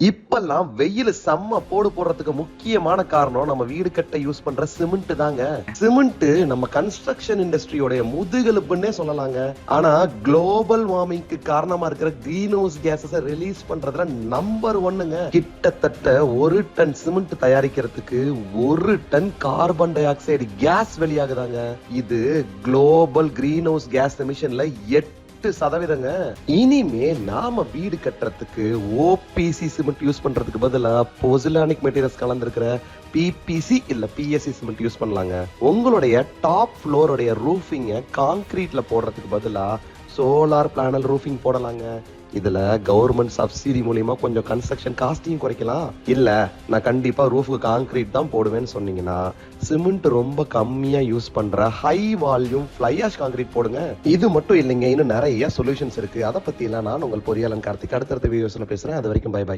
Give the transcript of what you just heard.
இப்பெல்லாம் வெயில் செம்ம போடுறதுக்கு முக்கியமான காரணம் நம்ம வீடு கட்ட யூஸ் பண்ற சிமெண்ட் தாங்க. சிமெண்ட் நம்ம கன்ஸ்ட்ரக்ஷன் இண்டஸ்ட்ரியோட முதுகெலும்புன்னே சொல்லலாங்க. ஆனா குளோபல் வார்மிங்க்கு காரணமா இருக்கிற கிரீன் ஹவுஸ் கேஸஸ் ரிலீஸ் பண்றதுல நம்பர் 1ங்க. கிட்டத்தட்ட 1 டன் சிமெண்ட் தயாரிக்கிறதுக்கு 1 ton carbon dioxide gas வெளியாகுதாங்க. இது குளோபல் கிரீன் ஹவுஸ் கேஸ் எமிஷன்ல 8%. இனிமே நாம வீடு கட்டுறதுக்கு ஓபிசி சிமெண்ட் யூஸ் பண்றதுக்கு பதிலா பொசிலானிக் மெட்டீரியல்ஸ் கலந்திருக்கிற பிபிசி இல்ல பிஎஸ்சி சிமெண்ட் யூஸ் பண்ணலாங்க. உங்களுடைய டாப் ஃப்ளோருடைய ரூஃபிங்க கான்கிரீட்ல போடுறதுக்கு பதிலா சோலார் பேனல் ரூஃபிங் போடலாங்க. இதுல கவர்மெண்ட் சப்சிடி மூலியமா கொஞ்சம் கன்ஸ்ட்ரக்ஷன் காஸ்டையும் குறைக்கலாம். இல்ல நான் கண்டிப்பா ரூஃபுக்கு கான்கிரீட் தான் போடுவேன்னு சொன்னீங்கன்னா சிமெண்ட் ரொம்ப கம்மியா யூஸ் பண்ற high volume fly ash concrete போடுங்க. இது மட்டும் இல்லைங்க, இன்னும் நிறைய சொல்யூஷன்ஸ் இருக்கு. அதை பத்தி எல்லாம் நான் உங்கள் பொறியாளன் கார்த்திக் அடுத்தடுத்த வீடியோஸ்ல பேசுறேன். அது வரைக்கும் பை பை.